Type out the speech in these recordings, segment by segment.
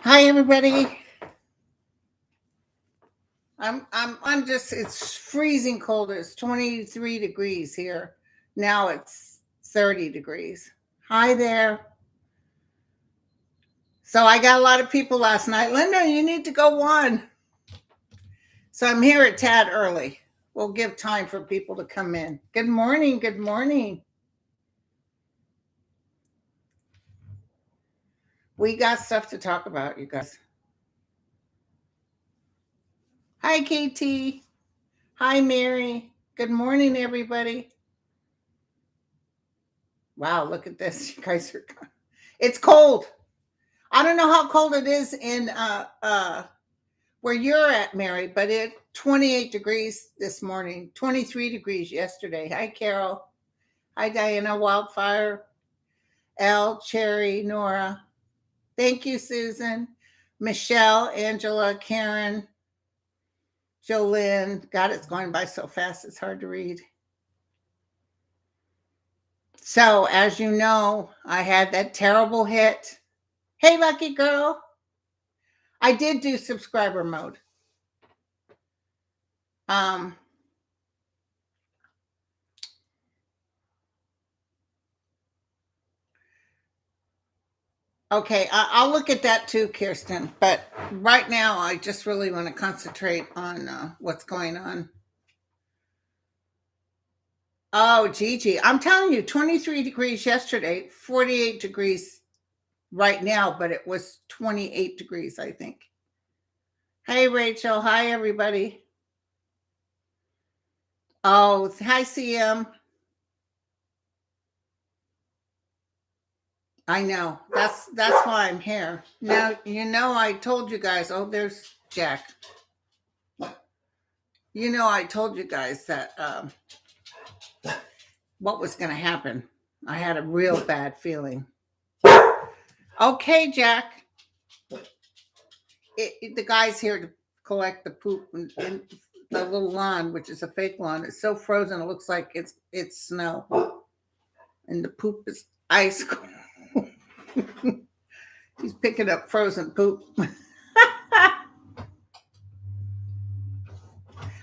Hi everybody. I'm just it's freezing cold. It's 23 degrees here. Now it's 30 degrees. Hi there. So I got a lot of people last night. Linda, you need to go on. So I'm here a tad early. We'll give time for people to come in. Good morning. Good morning. We got stuff to talk about, you guys. Hi, KT. Hi, Mary. Good morning, everybody. Wow, look at this. You guys are it's cold. I don't know how cold it is in where you're at, Mary, but it 28 degrees this morning, 23 degrees yesterday. Hi, Carol. Hi, Diana, Wildfire, Elle, Cherry, Nora. Thank you, Susan, Michelle, Angela, Karen, Jolynn. God, it's going by so fast, it's hard to read. So, as you know, I had that terrible hit. Hey, lucky girl. I did do subscriber mode. Um, Okay, I'll look at that too, Kirsten. But right now, I just really want to concentrate on what's going on. Oh, Gigi, I'm telling you, 23 degrees yesterday, 48 degrees right now, but it was 28 degrees, I think. Hey, Rachel. Hi, everybody. Oh, hi, CM. I know. That's why I'm here. Now, I told you guys. Oh, there's Jack. I told you guys that what was going to happen. I had a real bad feeling. Okay, Jack. The guy's here to collect the poop in the little lawn, which is a fake lawn. It's so frozen, it looks like it's snow, and the poop is ice. He's picking up frozen poop.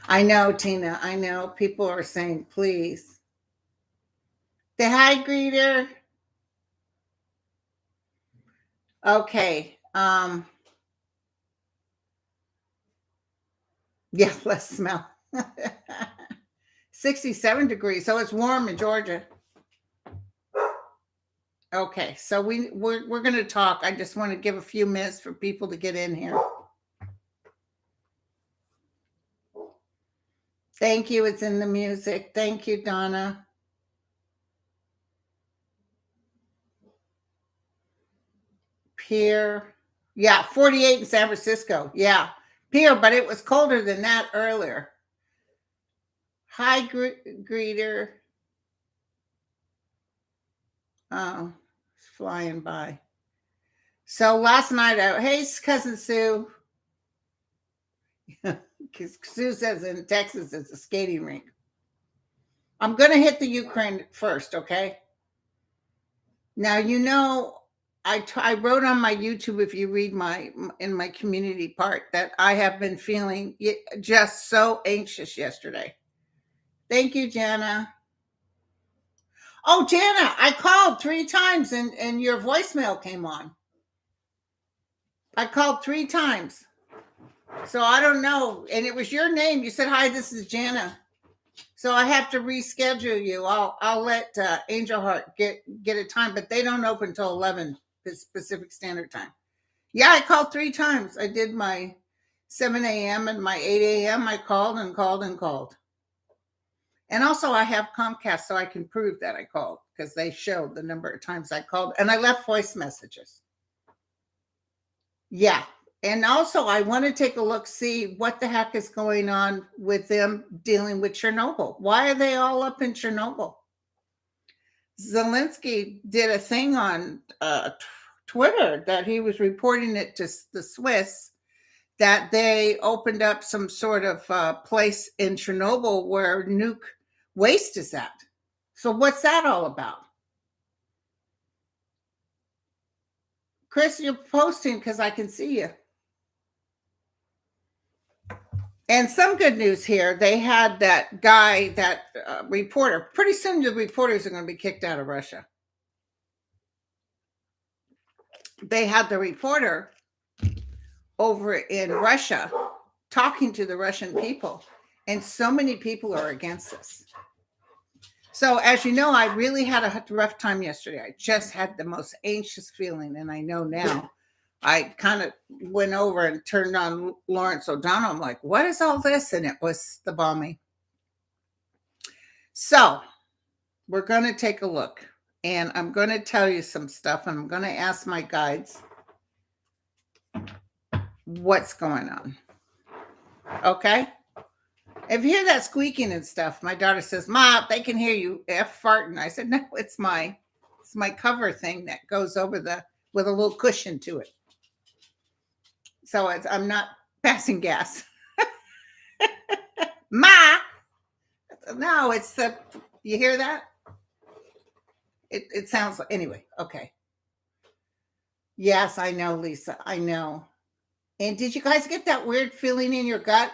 I know, Tina. I know. People are saying, please. The hi greeter. Okay. Yeah, less smell. 67 degrees. So it's warm in Georgia. Okay, so we're going to talk. I just want to give a few minutes for people to get in here. Thank you. It's in the music. Thank you, Donna. Pier. Yeah, 48 in San Francisco. Yeah, Pier, but it was colder than that earlier. Hi, greeter. Oh, it's flying by. So last night, hey, cousin Sue. Because Sue says in Texas it's a skating rink. I'm going to hit the Ukraine first, okay? Now, I wrote on my YouTube, if you read in my community part, that I have been feeling just so anxious yesterday. Thank you, Jana. Oh, Jana, I called 3 times and your voicemail came on. I called 3 times. So I don't know. And it was your name. You said, hi, this is Jana. So I have to reschedule you. I'll let Angel Heart get a time, but they don't open till 11 Pacific Standard Time. Yeah, I called 3 times. I did my 7 a.m. and my 8 a.m. I called and called and called. And also I have Comcast, so I can prove that I called because they showed the number of times I called, and I left voice messages. Yeah. And also I want to take a look, see what the heck is going on with them dealing with Chernobyl. Why are they all up in Chernobyl? Zelensky did a thing on Twitter that he was reporting it to the Swiss that they opened up some sort of place in Chernobyl where nuke waste is at. So what's that all about? Chris, you're posting because I can see you. And some good news here. They had that guy, that reporter. Pretty soon the reporters are going to be kicked out of Russia. They had the reporter over in Russia talking to the Russian people. And so many people are against this. So as you know, I really had a rough time yesterday. I just had the most anxious feeling. And I know now, I kind of went over and turned on Lawrence O'Donnell. I'm like, what is all this? And it was the bombing. So we're going to take a look. And I'm going to tell you some stuff. And I'm going to ask my guides what's going on. Okay? If you hear that squeaking and stuff, my daughter says, "Ma, they can hear you farting." I said, "No, it's my cover thing that goes over with a little cushion to it. So I'm not passing gas." Ma, no, it's you hear that? It sounds like, anyway, okay. Yes, I know, Lisa, I know. And did you guys get that weird feeling in your gut?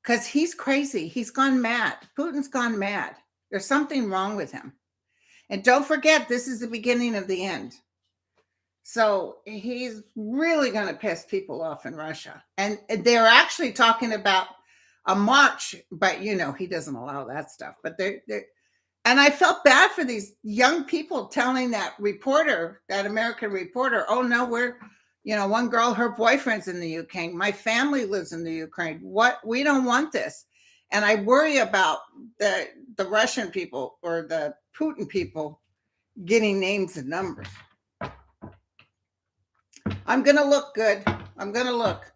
Because he's crazy. He's gone mad. Putin's gone mad. There's something wrong with him. And don't forget, this is the beginning of the end. So he's really going to piss people off in Russia. And they're actually talking about a march, but he doesn't allow that stuff. But and I felt bad for these young people telling that reporter, that American reporter, "Oh no, one girl, her boyfriend's in the Ukraine. My family lives in the Ukraine. We don't want this." And I worry about the Russian people or the Putin people getting names and numbers. I'm going to look good. I'm going to look.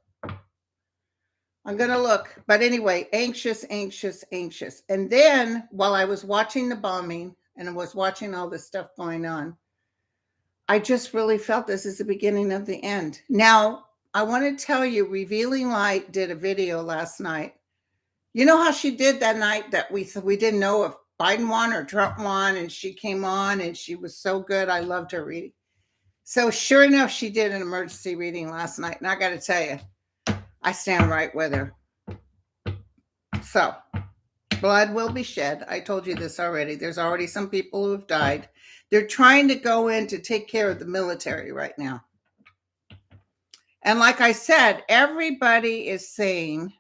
But anyway, anxious. And then while I was watching the bombing and I was watching all this stuff going on, I just really felt this is the beginning of the end. Now, I want to tell you, Revealing Light did a video last night. You know how she did that night that we didn't know if Biden won or Trump won, and she came on and she was so good. I loved her reading. So sure enough, she did an emergency reading last night. And I got to tell you, I stand right with her. So blood will be shed. I told you this already. There's already some people who have died. They're trying to go in to take care of the military right now. And like I said, everybody is saying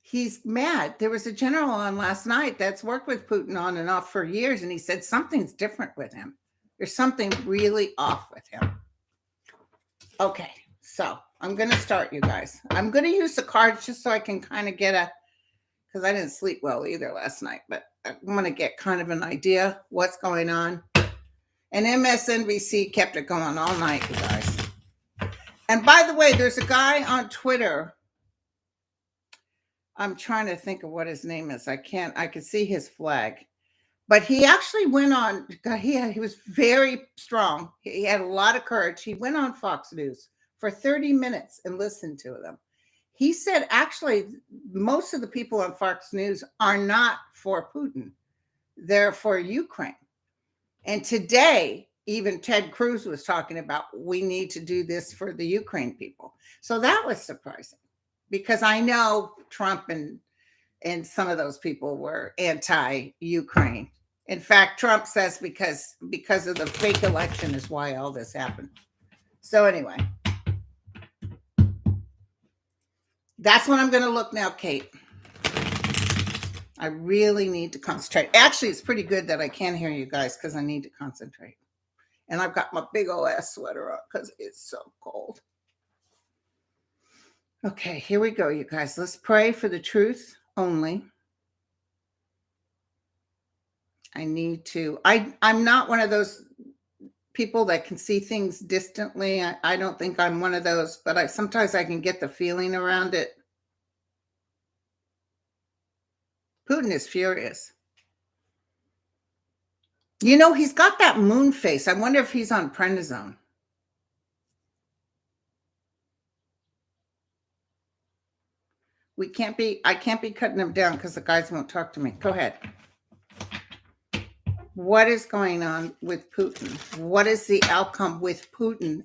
he's mad. There was a general on last night that's worked with Putin on and off for years. And he said something's different with him. There's something really off with him. Okay, so I'm going to start, you guys. I'm going to use the cards just so I can kind of get because I didn't sleep well either last night, but I want to get kind of an idea what's going on. And MSNBC kept it going all night, you guys. And by the way, there's a guy on Twitter. I'm trying to think of what his name is. I can see his flag. But he actually went on, he was very strong. He had a lot of courage. He went on Fox News for 30 minutes and listened to them. He said, actually, most of the people on Fox News are not for Putin. They're for Ukraine. And today, even Ted Cruz was talking about, we need to do this for the Ukraine people. So that was surprising because I know Trump and some of those people were anti-Ukraine. In fact, Trump says because of the fake election is why all this happened. So anyway, that's what I'm going to look now, Kate. I really need to concentrate. Actually, it's pretty good that I can hear you guys because I need to concentrate. And I've got my big old ass sweater on because it's so cold. Okay, here we go, you guys. Let's pray for the truth only. I'm not one of those people that can see things distantly. I don't think I'm one of those, but sometimes I can get the feeling around it. Putin is furious. He's got that moon face. I wonder if he's on prednisone. I can't be cutting him down because the guys won't talk to me. Go ahead. What is going on with Putin? What is the outcome with Putin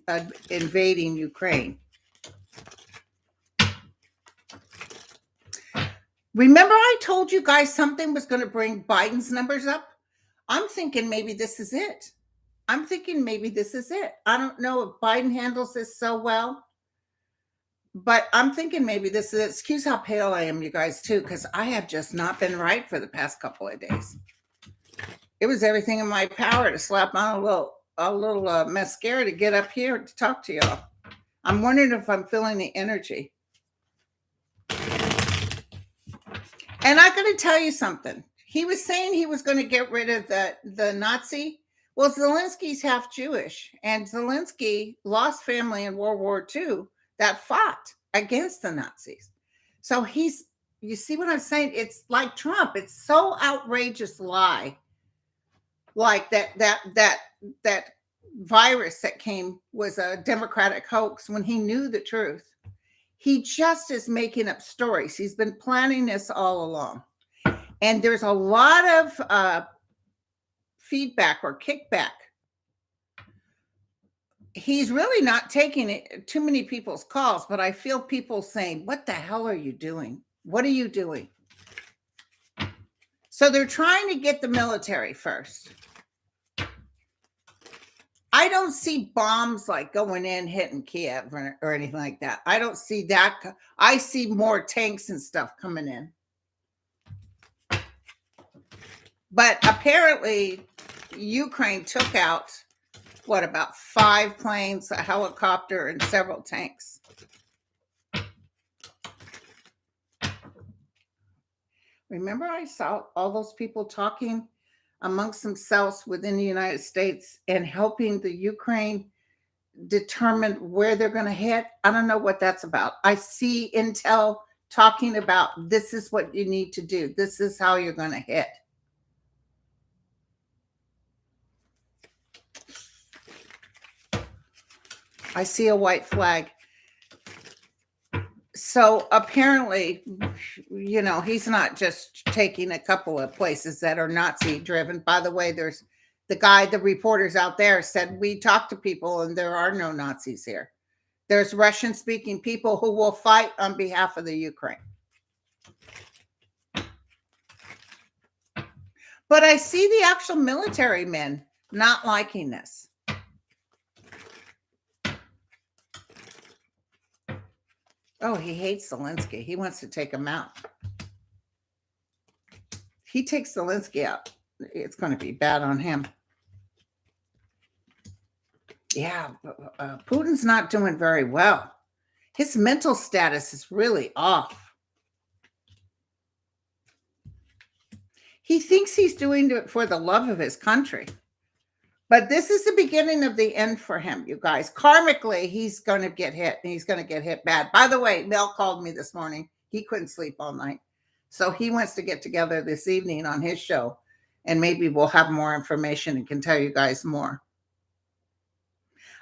invading Ukraine? Remember I told you guys something was going to bring Biden's numbers up? I'm thinking maybe this is it. I don't know if Biden handles this so well, but I'm thinking maybe this is it. Excuse how pale I am, you guys, too, because I have just not been right for the past couple of days. It was everything in my power to slap on a little mascara to get up here to talk to y'all. I'm wondering if I'm feeling the energy. And I'm going to tell you something. He was saying he was going to get rid of the Nazi. Well, Zelensky's half Jewish, and Zelensky lost family in World War II that fought against the Nazis. So you see what I'm saying? It's like Trump. It's so outrageous lie. Like that virus that came was a Democratic hoax when he knew the truth. He just is making up stories. He's been planning this all along. And there's a lot of feedback or kickback. He's really not taking too many people's calls, but I feel people saying, what the hell are you doing? What are you doing? So they're trying to get the military first. I don't see bombs like going in, hitting Kiev or anything like that. I don't see that. I see more tanks and stuff coming in. But apparently, Ukraine took out, about 5 planes, a helicopter, and several tanks. Remember, I saw all those people talking amongst themselves within the United States and helping the Ukraine determine where they're going to hit. I don't know what that's about. I see intel talking about this is what you need to do. This is how you're going to hit. I see a white flag. So apparently, he's not just taking a couple of places that are Nazi driven. By the way, there's the reporters out there said, we talked to people and there are no Nazis here. There's Russian speaking people who will fight on behalf of the Ukraine. But I see the actual military men not liking this. Oh, he hates Zelensky. He wants to take him out. He takes Zelensky out, it's going to be bad on him. Yeah, Putin's not doing very well. His mental status is really off. He thinks he's doing it for the love of his country. But this is the beginning of the end for him, you guys. Karmically, he's going to get hit, and he's going to get hit bad. By the way, Mel called me this morning. He couldn't sleep all night. So he wants to get together this evening on his show, and maybe we'll have more information and can tell you guys more.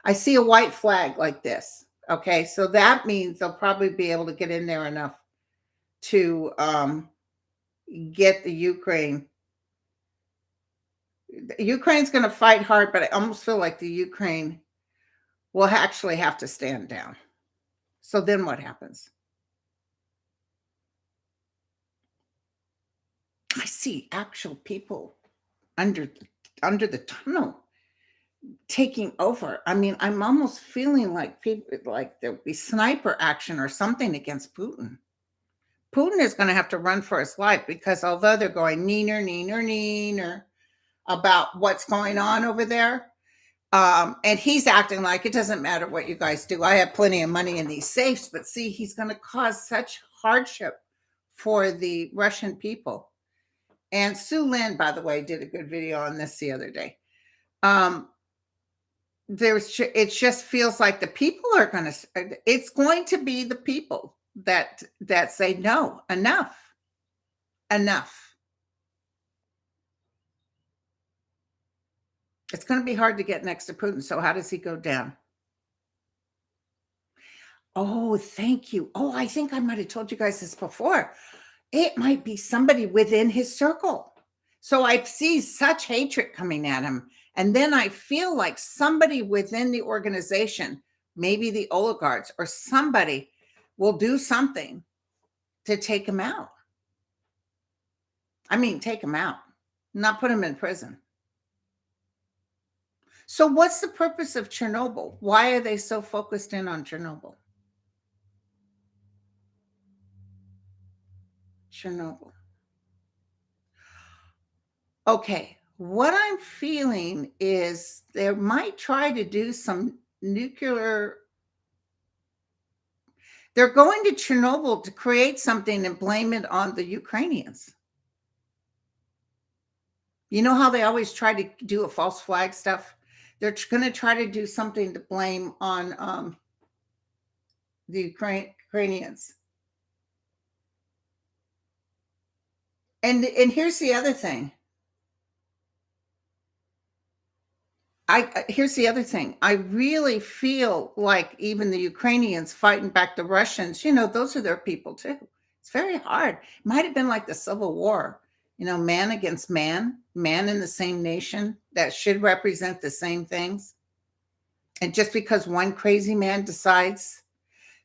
I see a white flag like this. Okay, so that means they'll probably be able to get in there enough to get the Ukraine. Ukraine's going to fight hard, but I almost feel like the Ukraine will actually have to stand down. So then what happens? I see actual people under the tunnel taking over. I mean, I'm almost feeling like people, like there'll be sniper action or something against Putin. Putin is going to have to run for his life because although they're going neener about what's going on over there, and he's acting like it doesn't matter what you guys do. I have plenty of money in these safes, but see, he's going to cause such hardship for the Russian people. And Sue Lin, by the way, did a good video on this the other day. It just feels like the people are going to, it's going to be the people that say, no, enough. It's going to be hard to get next to Putin. So how does he go down? Oh, thank you. Oh, I think I might have told you guys this before. It might be somebody within his circle. So I see such hatred coming at him. And then I feel like somebody within the organization, maybe the oligarchs or somebody, will do something to take him out. I mean, take him out, not put him in prison. So, what's the purpose of Chernobyl? Why are they so focused in on Chernobyl? Chernobyl. Okay, what I'm feeling is they might try to do some nuclear. They're going to Chernobyl to create something and blame it on the Ukrainians. You know how they always try to do a false flag stuff? They're going to try to do something to blame on the Ukrainians. And here's the other thing. Here's the other thing. I really feel like even the Ukrainians fighting back the Russians, those are their people too. It's very hard. It might have been like the Civil War, man against man in the same nation that should represent the same things. And just because one crazy man decides.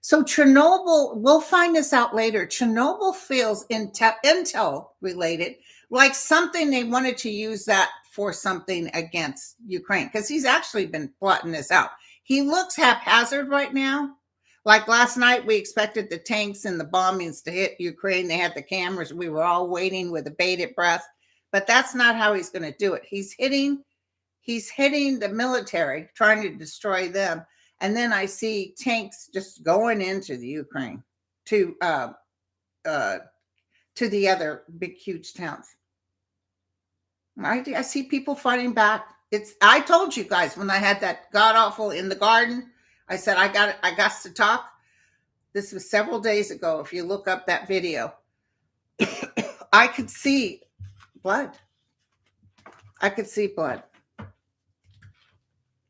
So Chernobyl, we'll find this out later. Chernobyl feels intel related, like something they wanted to use that for something against Ukraine, because he's actually been plotting this out. He looks haphazard right now. Like last night, we expected the tanks and the bombings to hit Ukraine. They had the cameras. We were all waiting with a bated breath, but that's not how he's going to do it. He's hitting the military, trying to destroy them. And then I see tanks just going into the Ukraine to the other big, huge towns. I see people fighting back. I told you guys when I had that god awful in the garden, I said, I got to talk. This was several days ago. If you look up that video, I could see blood. I could see blood.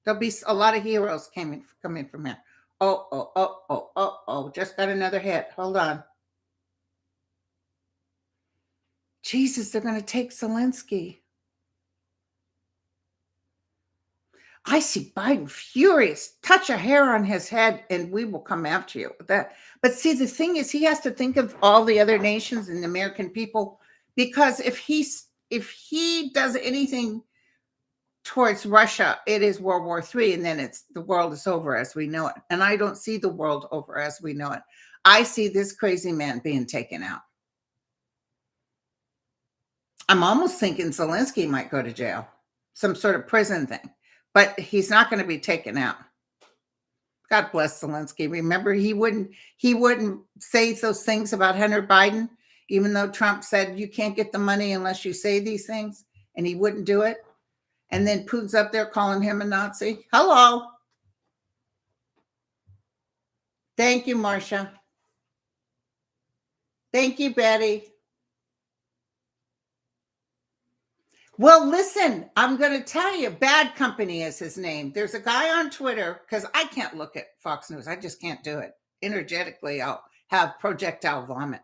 There'll be a lot of heroes coming from here. Oh, just got another hit. Hold on. Jesus, they're going to take Zelensky. I see Biden furious. Touch a hair on his head and we will come after you. But see, the thing is, he has to think of all the other nations and the American people, because if he does anything towards Russia, it is World War III, and then the world is over as we know it. And I don't see the world over as we know it. I see this crazy man being taken out. I'm almost thinking Zelensky might go to jail, some sort of prison thing, but he's not going to be taken out. God bless Zelensky. Remember, he wouldn't say those things about Hunter Biden, even though Trump said you can't get the money unless you say these things, and he wouldn't do it. And then Putin's up there calling him a Nazi. Hello. Thank you, Marcia. Thank you, Betty. Well, listen, I'm going to tell you, Bad Company is his name. There's a guy on Twitter, because I can't look at Fox News. I just can't do it. Energetically, I'll have projectile vomit.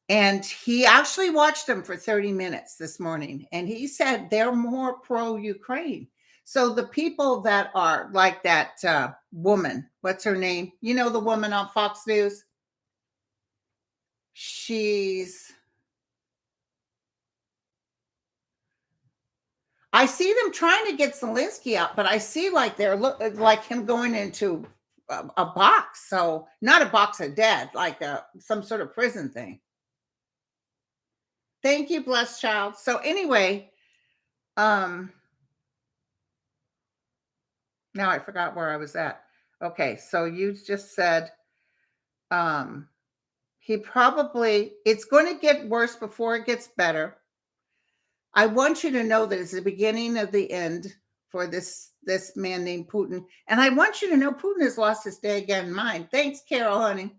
And he actually watched them for 30 minutes this morning. And he said they're more pro-Ukraine. So the people that are like that woman, what's her name? You know, the woman on Fox News? I see them trying to get Zelensky out, but I see like they're like him going into a box. So not a box of dead, like some sort of prison thing. Thank you, blessed child. So anyway, now I forgot where I was at. Okay, so you just said it's going to get worse before it gets better. I want you to know that it's the beginning of the end for this man named Putin. And I want you to know Putin has lost his daggone mind. Thanks, Carol, honey.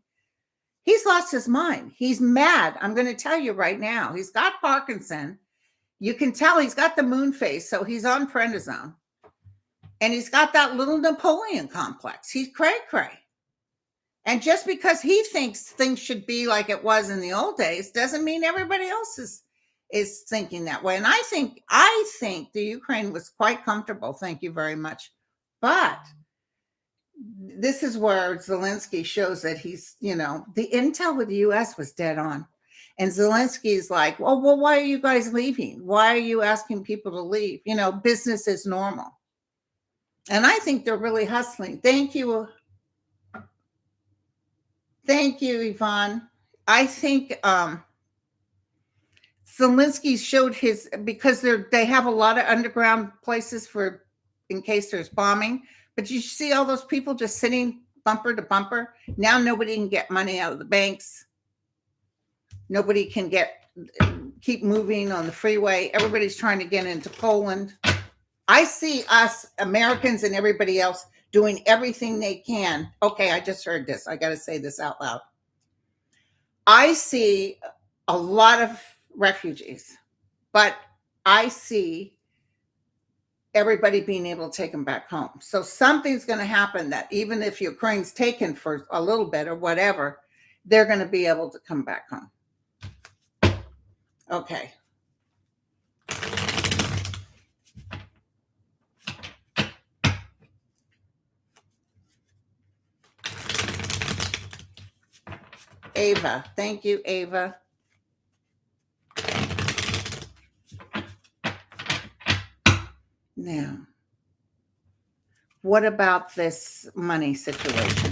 He's lost his mind. He's mad. I'm going to tell you right now. He's got Parkinson. You can tell he's got the moon face, so he's on prednisone. And he's got that little Napoleon complex. He's cray-cray. And just because he thinks things should be like it was in the old days doesn't mean everybody else is thinking that way. And I think the Ukraine was quite comfortable. Thank you very much. But this is where Zelensky shows that he's, the intel with the US was dead on. And Zelensky's like, well, why are you guys leaving? Why are you asking people to leave? Business is normal. And I think they're really hustling. Thank you. Thank you, Yvonne. I think Zelensky showed because they have a lot of underground places for in case there's bombing. But you see all those people just sitting bumper to bumper. Now nobody can get money out of the banks. Nobody can keep moving on the freeway. Everybody's trying to get into Poland. I see us Americans and everybody else doing everything they can. Okay, I just heard this. I got to say this out loud. I see a lot of refugees, but I see everybody being able to take them back home. So something's going to happen that even if Ukraine's taken for a little bit or whatever, they're going to be able to come back home. Okay. Ava. Thank you, Ava. Now, what about this money situation?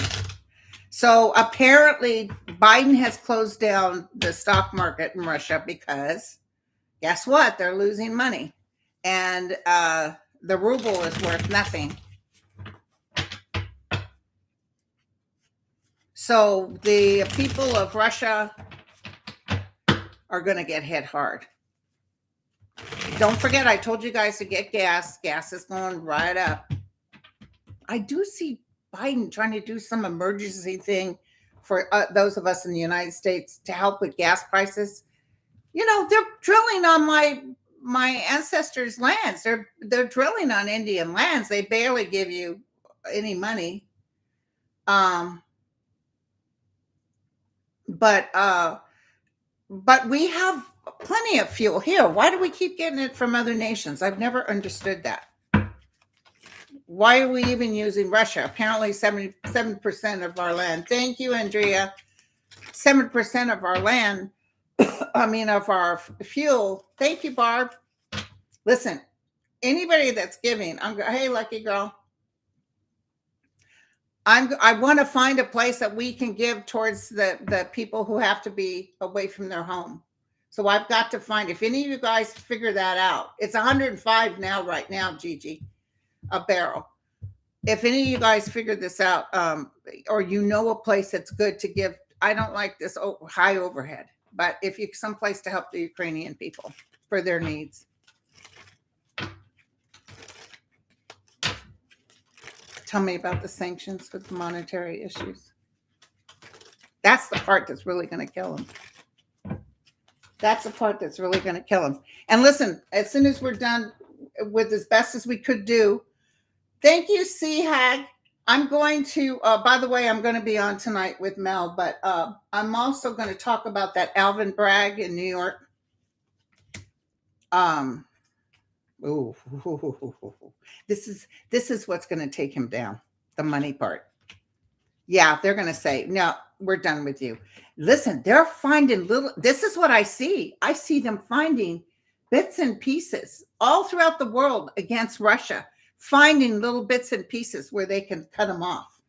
So apparently Biden has closed down the stock market in Russia because guess what? They're losing money. And the ruble is worth nothing. So the people of Russia are going to get hit hard. Don't forget, I told you guys to get gas. Gas is going right up. I do see Biden trying to do some emergency thing for those of us in the United States to help with gas prices. They're drilling on my ancestors' lands. They're drilling on Indian lands. They barely give you any money. But we have plenty of fuel here. Why do we keep getting it from other nations? I've never understood that. Why are we even using Russia? Apparently 77% of our land. Thank you, Andrea. 7% of our land, of our fuel. Thank you, Barb. Listen, anybody that's giving, hey, lucky girl. I want to find a place that we can give towards the people who have to be away from their home. So I've got to find, if any of you guys figure that out, it's 105 now, right now, Gigi, a barrel. If any of you guys figure this out, or a place that's good to give, I don't like this high overhead, but if you someplace to help the Ukrainian people for their needs. Tell me about the sanctions with the monetary issues. That's the part that's really going to kill them. That's the part that's really going to kill them. And listen, as soon as we're done with as best as we could do, thank you, C-Hag. I'm going to, by the way, I'm going to be on tonight with Mel, but I'm also going to talk about that Alvin Bragg in New York. This is what's going to take him down, the money part. Yeah, they're going to say, no, we're done with you. Listen, they're finding this is what I see. I see them finding bits and pieces all throughout the world against Russia, finding little bits and pieces where they can cut them off.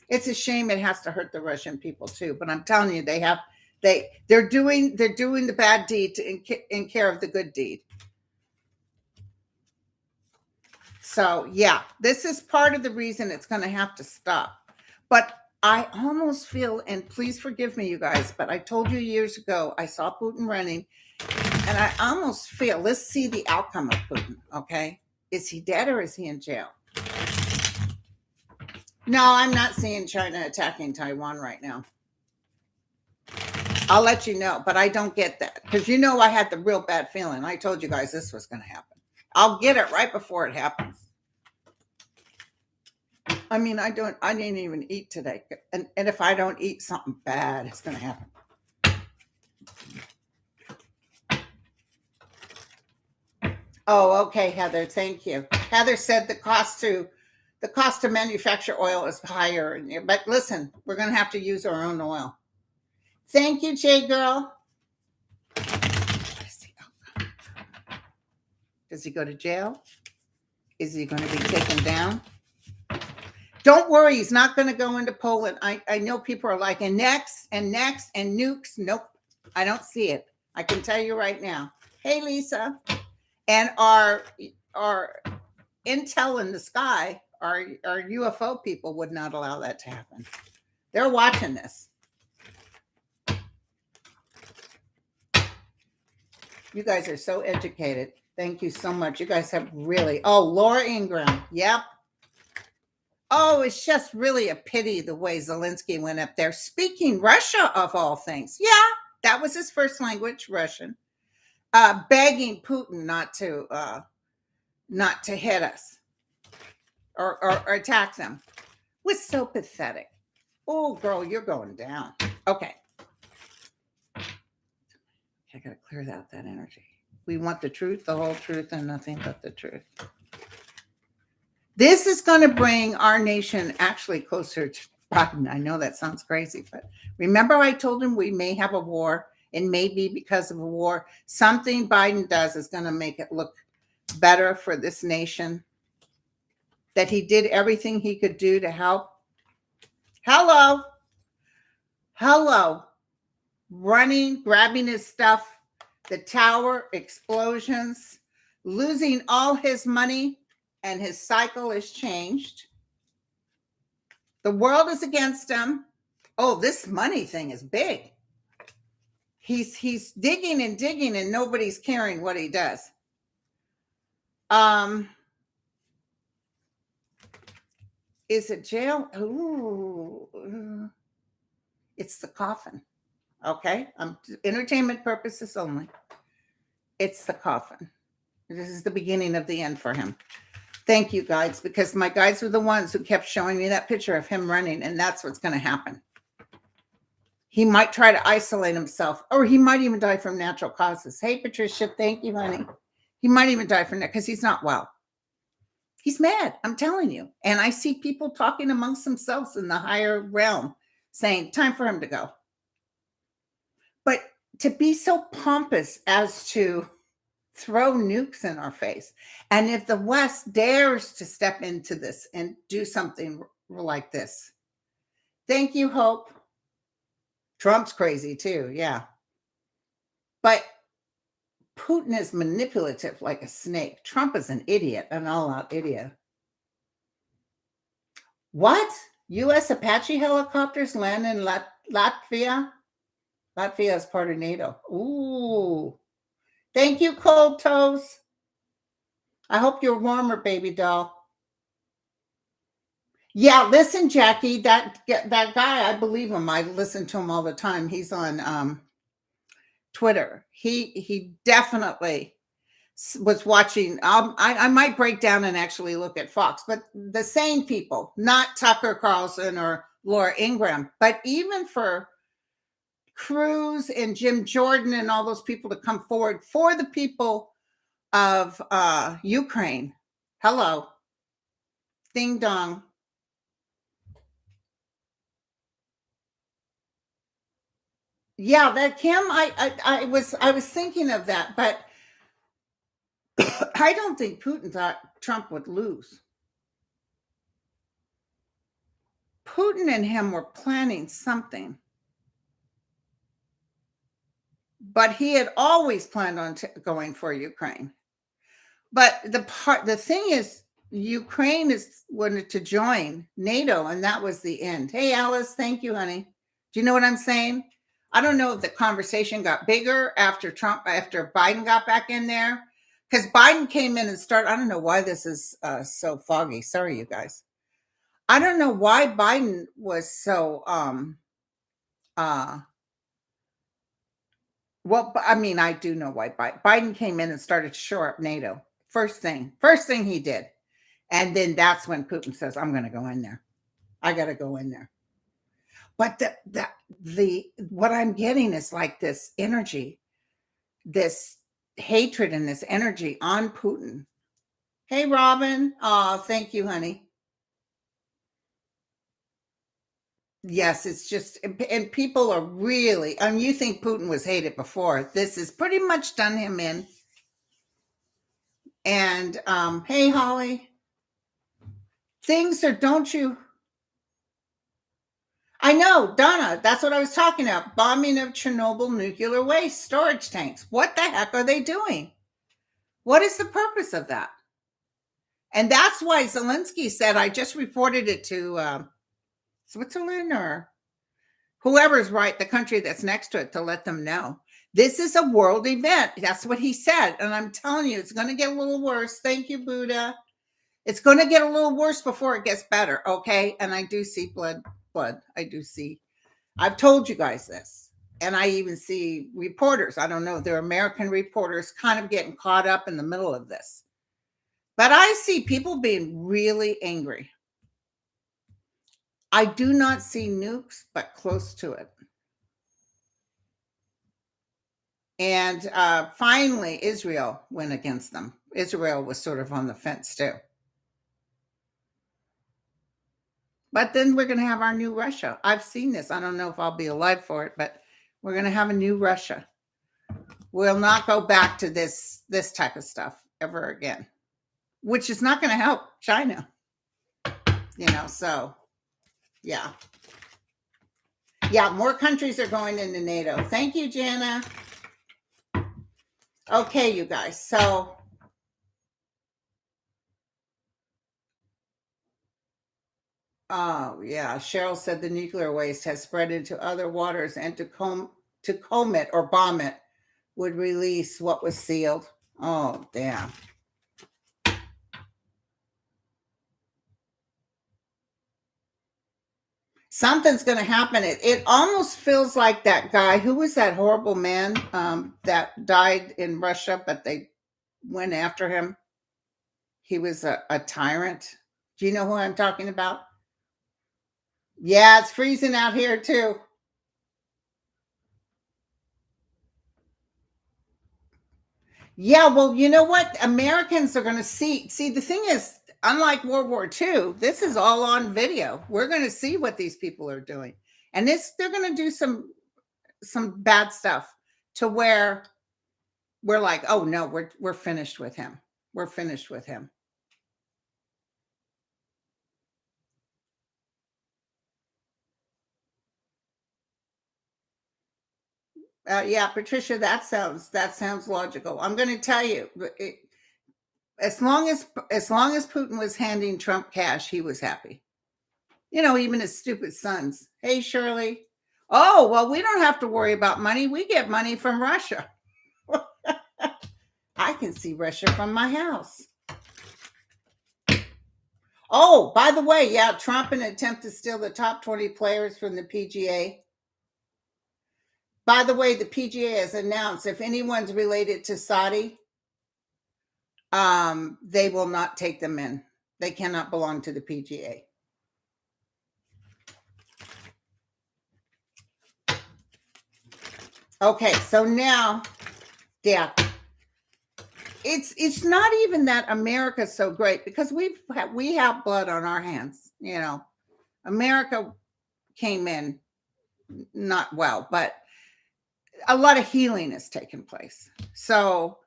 It's a shame it has to hurt the Russian people too, but I'm telling you, they're doing the bad deed in care of the good deed. So yeah, this is part of the reason it's going to have to stop. But I almost feel, and please forgive me, you guys, but I told you years ago, I saw Putin running, and I almost feel, let's see the outcome of Putin, okay? Is he dead or is he in jail? No, I'm not seeing China attacking Taiwan right now. I'll let you know, but I don't get that. Because I had the real bad feeling. I told you guys this was going to happen. I'll get it right before it happens. I didn't even eat today. And if I don't eat something bad, it's going to happen. Oh, okay, Heather. Thank you. Heather said the cost to manufacture oil is higher. But listen, we're going to have to use our own oil. Thank you, J Girl. Does he go to jail? Is he going to be taken down? Don't worry, he's not going to go into Poland. I know people are like, and next, and next, and nukes. Nope, I don't see it. I can tell you right now. Hey, Lisa. And our intel in the sky, our UFO people would not allow that to happen. They're watching this. You guys are so educated. Thank you so much. You guys have really, Laura Ingram. Yep. Oh, it's just really a pity the way Zelensky went up there speaking Russia of all things. Yeah, that was his first language, Russian. Begging Putin not to hit us or attack them was so pathetic. Oh, girl, you're going down. Okay. I got to clear out that energy. We want the truth, the whole truth, and nothing but the truth. This is going to bring our nation actually closer to Biden. I know that sounds crazy, but remember I told him we may have a war, and maybe because of a war, something Biden does is going to make it look better for this nation, that he did everything he could do to help. Hello. Running, grabbing his stuff, the tower, explosions, losing all his money, and his cycle is changed. The world is against him. Oh, this money thing is big. He's digging and digging, and nobody's caring what he does. Is it jail? Ooh, it's the coffin. Okay, entertainment purposes only. It's the coffin. This is the beginning of the end for him. Thank you, guides, because my guides were the ones who kept showing me that picture of him running, and that's what's going to happen. He might try to isolate himself, or he might even die from natural causes. Hey, Patricia, thank you, honey. He might even die from that because he's not well. He's mad, I'm telling you. And I see people talking amongst themselves in the higher realm saying, time for him to go. But to be so pompous as to throw nukes in our face, and if the West dares to step into this and do something like this, thank you, Hope. Trump's crazy too, yeah. But Putin is manipulative like a snake. Trump is an idiot, an all-out idiot. What? U.S. Apache helicopters land in Latvia? Latvia is part of NATO. Ooh. Thank you, Cold Toes. I hope you're warmer, baby doll. Yeah, listen, Jackie, that guy, I believe him. I listen to him all the time. He's on Twitter. He definitely was watching. I might break down and actually look at Fox, but the sane people, not Tucker Carlson or Laura Ingraham, but even for Cruz and Jim Jordan and all those people to come forward for the people of Ukraine. Hello. Ding dong. Yeah, that Kim, I was thinking of that, but I don't think Putin thought Trump would lose. Putin and him were planning something. But he had always planned on going for Ukraine. But the thing is, Ukraine wanted to join NATO, and that was the end. Hey, Alice, thank you, honey. Do you know what I'm saying? I don't know if the conversation got bigger after Biden got back in there, because Biden came in and started. I don't know why this is so foggy. Sorry, you guys. I don't know why Biden was so well, I mean, I do know why Biden came in and started to shore up NATO. First thing he did. And then that's when Putin says, I'm going to go in there. I got to go in there. But what I'm getting is like this energy, this hatred and this energy on Putin. Hey, Robin. Oh, thank you, honey. Yes, it's just, and people are really, you think Putin was hated before. This has pretty much done him in. And hey, Holly. Things are, don't you? I know, Donna, that's what I was talking about. Bombing of Chernobyl nuclear waste storage tanks. What the heck are they doing? What is the purpose of that? And that's why Zelensky said, I just reported it to Switzerland or whoever's right, the country that's next to it, to let them know. This is a world event. That's what he said. And I'm telling you, it's going to get a little worse. Thank you, Buddha. It's going to get a little worse before it gets better. Okay. And I do see blood. I do see. I've told you guys this. And I even see reporters. I don't know. They're American reporters kind of getting caught up in the middle of this. But I see people being really angry. I do not see nukes, but close to it. And finally, Israel went against them. Israel was sort of on the fence too. But then we're going to have our new Russia. I've seen this. I don't know if I'll be alive for it, but we're going to have a new Russia. We'll not go back to this type of stuff ever again, which is not going to help China. So yeah. Yeah, more countries are going into NATO. Thank you, Jana. Okay, you guys. So oh, yeah. Cheryl said the nuclear waste has spread into other waters, and to comb it or bomb it would release what was sealed. Oh, damn. Something's going to happen. It almost feels like that guy. Who was that horrible man that died in Russia, but they went after him? He was a tyrant. Do you know who I'm talking about? Yeah, it's freezing out here too. Yeah, well, you know what? Americans are going to see. See, the thing is, unlike World War II, this is all on video. We're going to see what these people are doing, and they're going to do some bad stuff to where we're like, oh no, we're finished with him. We're finished with him. Yeah, Patricia, that sounds logical. I'm going to tell you, as long as Putin was handing Trump cash, he was happy. Even his stupid sons. Hey, Shirley. Oh, well, we don't have to worry about money. We get money from Russia. I can see Russia from my house. Oh, by the way, yeah, Trump in an attempt to steal the top 20 players from the PGA. By the way, the PGA has announced if anyone's related to Saudi, they will not take them in. They cannot belong to the PGA. Okay, so now, yeah, it's not even that America's so great, because we have blood on our hands. America came in not well, but a lot of healing has taken place. So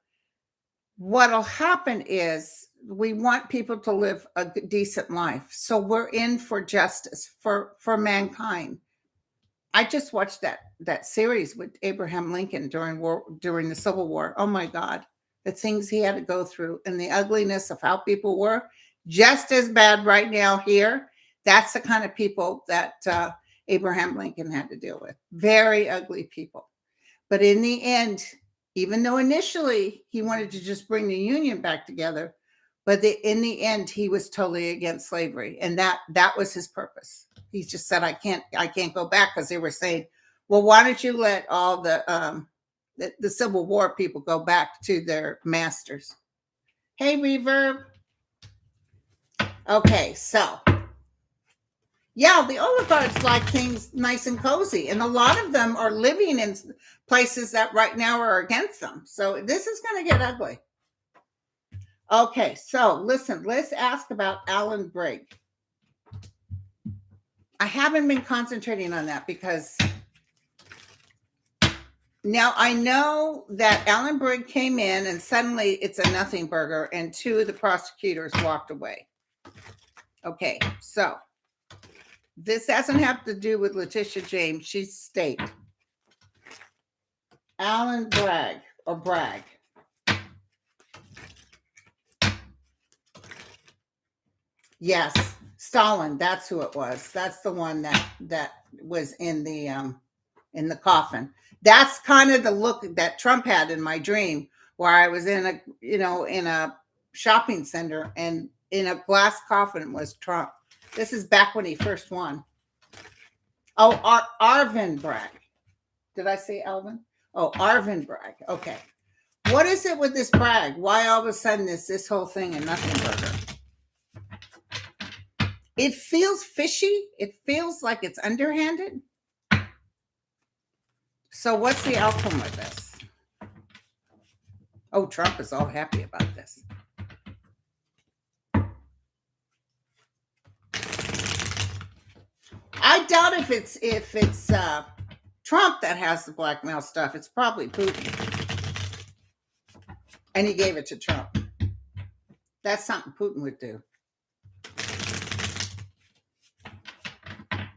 what'll happen is we want people to live a decent life. So we're in for justice for mankind. I just watched that series with Abraham Lincoln during the Civil War. Oh my God, the things he had to go through and the ugliness of how people were, just as bad right now here. That's the kind of people that Abraham Lincoln had to deal with. Very ugly people. But in the end, even though initially he wanted to just bring the Union back together, but in the end, he was totally against slavery. And that was his purpose. He just said, I can't go back, because they were saying, well, why don't you let all the Civil War people go back to their masters? Hey, Reverb. Okay, so Yeah, the oligarchs like things nice and cozy, and a lot of them are living in places that right now are against them. So this is going to get ugly. Okay, so listen, let's ask about Alan Brigg. I haven't been concentrating on that because now I know that Alan Brigg came in and suddenly it's a nothing burger, and two of the prosecutors walked away. Okay, so this doesn't have to do with Letitia James. She's state. Alan Bragg or Bragg. Yes, Stalin. That's who it was. That's the one that was in the coffin. That's kind of the look that Trump had in my dream, where I was in a shopping center, and in a glass coffin was Trump. This is back when he first won. Oh, Arvin Bragg. Did I say Alvin? Oh, Arvin Bragg. Okay. What is it with this Bragg? Why all of a sudden is this whole thing a nothing burger? It feels fishy. It feels like it's underhanded. So what's the outcome of this? Oh, Trump is all happy about this. I doubt if it's Trump that has the blackmail stuff. It's probably Putin, and he gave it to Trump. That's something Putin would do.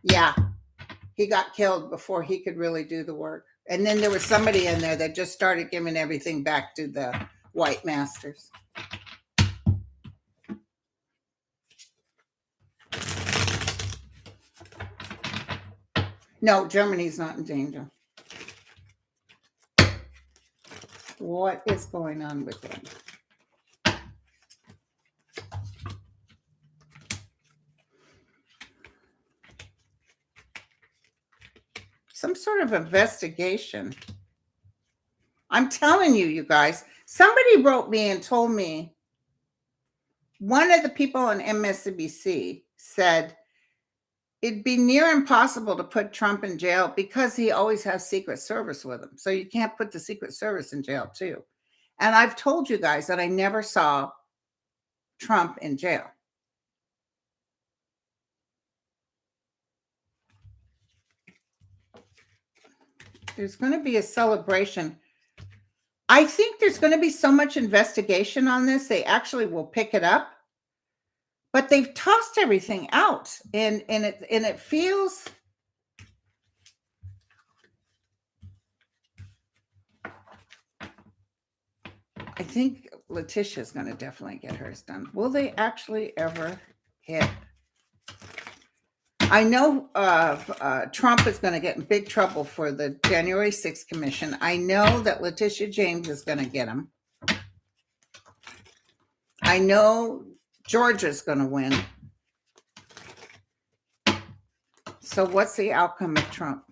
Yeah, he got killed before he could really do the work. And then there was somebody in there that just started giving everything back to the white masters. No, Germany's not in danger. What is going on with them? Some sort of investigation. I'm telling you, you guys, somebody wrote me and told me one of the people on MSNBC said it'd be near impossible to put Trump in jail because he always has Secret Service with him. So you can't put the Secret Service in jail too. And I've told you guys that I never saw Trump in jail. There's going to be a celebration. I think there's going to be so much investigation on this, they actually will pick it up. But they've tossed everything out, and it feels. I think Letitia is going to definitely get hers done. Will they actually ever hit? I know Trump is going to get in big trouble for the January 6th commission. I know that Letitia James is going to get him. I know Georgia's going to win. So what's the outcome of Trump?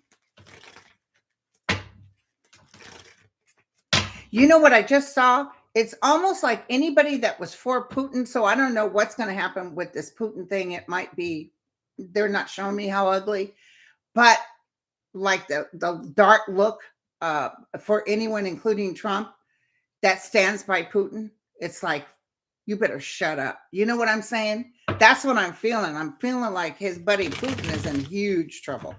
You know what I just saw? It's almost like anybody that was for Putin. So I don't know what's going to happen with this Putin thing. It might be, they're not showing me how ugly, but like the dark look for anyone, including Trump, that stands by Putin. It's like, you better shut up. You know what I'm saying? That's what I'm feeling. I'm feeling like his buddy Putin is in huge trouble.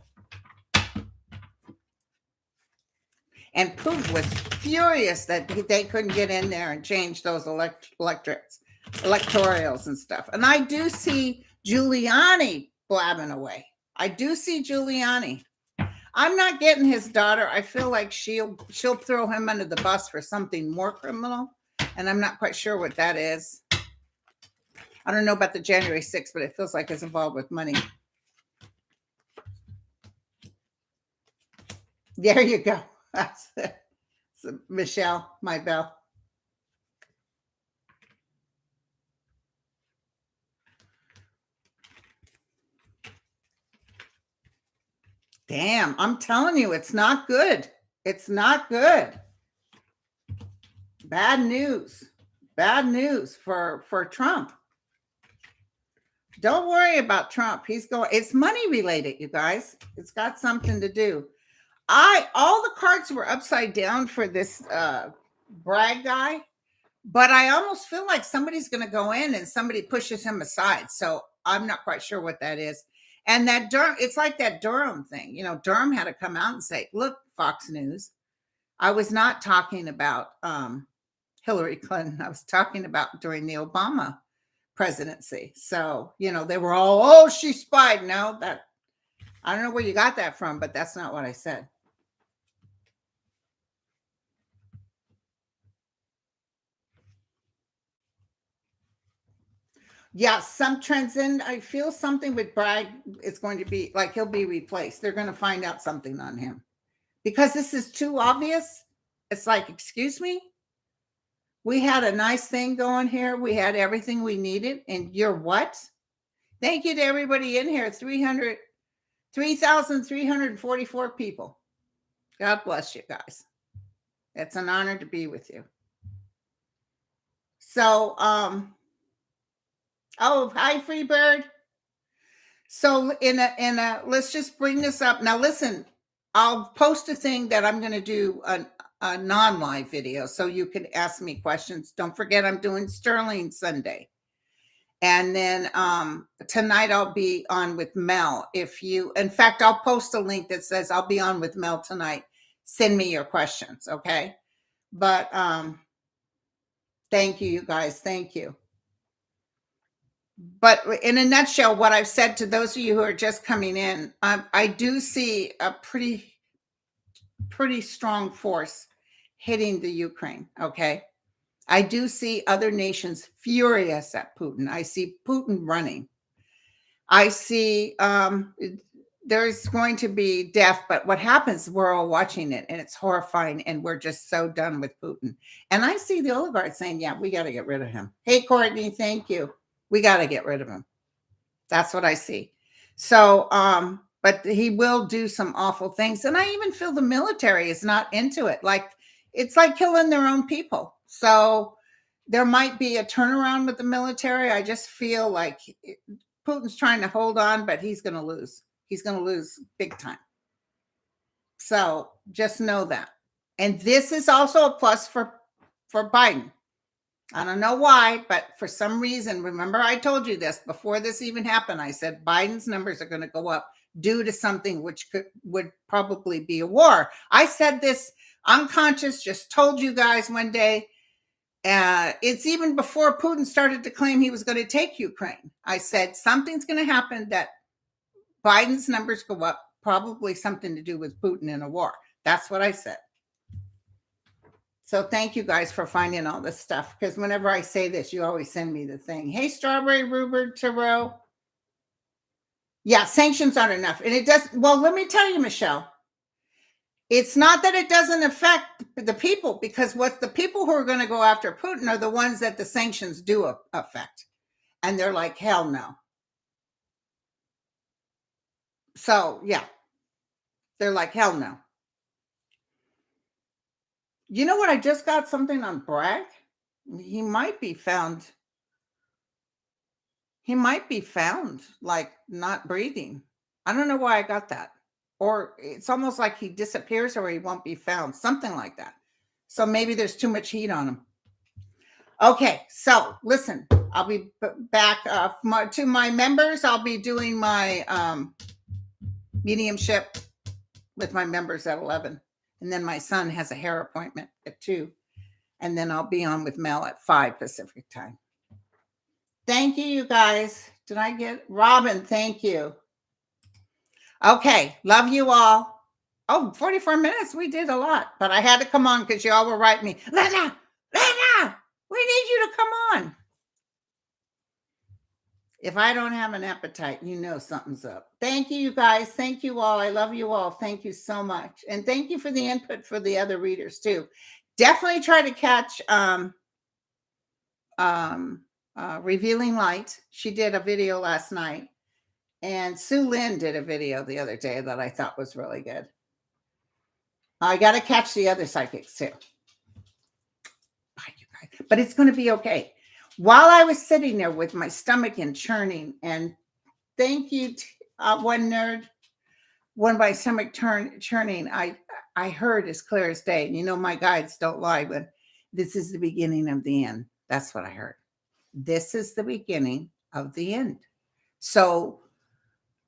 And Putin was furious that they couldn't get in there and change those electorals and stuff. And I do see Giuliani blabbing away. I do see Giuliani. I'm not getting his daughter. I feel like she'll throw him under the bus for something more criminal. And I'm not quite sure what that is. I don't know about the January 6th, but it feels like it's involved with money. There you go. That's it. So Michelle, my bell. Damn, I'm telling you, it's not good. It's not good. Bad news. Bad news for Trump. Don't worry about Trump. He's going, it's money related, you guys. It's got something to do. All the cards were upside down for this Bragg guy, but I almost feel like somebody's going to go in and somebody pushes him aside. So I'm not quite sure what that is. And that Durham, it's like that Durham thing. You know, Durham had to come out and say, look, Fox News, I was not talking about Hillary Clinton. I was talking about during the Obama presidency. So, you know, they were all, oh, she spied. No, that, I don't know where you got that from, but that's not what I said. Yeah, some trends in. I feel something with Bragg. It's going to be like he'll be replaced. They're going to find out something on him because this is too obvious. It's like, excuse me, we had a nice thing going here. We had everything we needed, and you're what? Thank you to everybody in here. 3,344 people. God bless you guys. It's an honor to be with you. So, oh, hi, Freebird. So let's just bring this up. Now, listen, I'll post a thing that I'm going to do a non-live video so you can ask me questions. Don't forget, I'm doing Sterling Sunday. And then tonight I'll be on with Mel. In fact, I'll post a link that says I'll be on with Mel tonight. Send me your questions, okay? But thank you, you guys. Thank you. But in a nutshell, what I've said to those of you who are just coming in, I do see a pretty strong force hitting the Ukraine, okay? I do see other nations furious at Putin. I see Putin running. I see there's going to be death, but what happens, we're all watching it, and it's horrifying, and we're just so done with Putin. And I see the oligarchs saying, yeah, we got to get rid of him. Hey, Courtney, thank you. We got to get rid of him. That's what I see. So, but he will do some awful things. And I even feel the military is not into it. Like, it's like killing their own people. So there might be a turnaround with the military. I just feel like Putin's trying to hold on, but he's going to lose. He's going to lose big time. So just know that. And this is also a plus for Biden. I don't know why, but for some reason, remember I told you this before this even happened. I said Biden's numbers are going to go up due to something which would probably be a war. I said this unconscious, just told you guys one day. It's even before Putin started to claim he was going to take Ukraine. I said something's going to happen that Biden's numbers go up, probably something to do with Putin in a war. That's what I said. So thank you guys for finding all this stuff, because whenever I say this, you always send me the thing. Hey, Strawberry Rupert Tarot. Yeah, sanctions aren't enough. And it does. Well, let me tell you, Michelle, it's not that it doesn't affect the people, because what the people who are going to go after Putin are the ones that the sanctions do affect. And they're like, hell no. So, yeah, they're like, hell no. You know what? I just got something on Bragg. He might be found like not breathing. I don't know why I got that. Or it's almost like he disappears or he won't be found. Something like that. So maybe there's too much heat on him. Okay, so listen, I'll be back to my members. I'll be doing my mediumship with my members at 11. And then my son has a hair appointment at 2. And then I'll be on with Mel at 5 Pacific time. Thank you, you guys. Did I get Robin? Thank you. Okay, love you all. Oh, 44 minutes. We did a lot, but I had to come on because y'all were writing me, Lena, we need you to come on. If I don't have an appetite, you know something's up. Thank you, you guys. Thank you all. I love you all. Thank you so much. And thank you for the input for the other readers too. Definitely try to catch Revealing Light. She did a video last night. And Sue Lynn did a video the other day that I thought was really good. I got to catch the other psychics too. Bye, you guys. But it's going to be okay. While I was sitting there with my stomach and churning, and thank you, one nerd, when my stomach churning, I heard as clear as day. And you know, my guides don't lie, but this is the beginning of the end. That's what I heard. This is the beginning of the end. So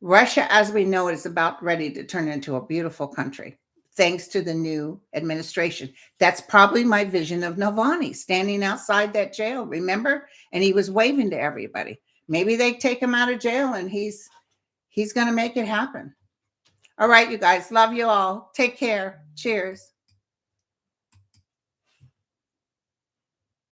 Russia, as we know it, is about ready to turn into a beautiful country, thanks to the new administration. That's probably my vision of Navalny standing outside that jail, remember? And he was waving to everybody. Maybe they take him out of jail and he's going to make it happen. All right, you guys, love you all. Take care. Cheers.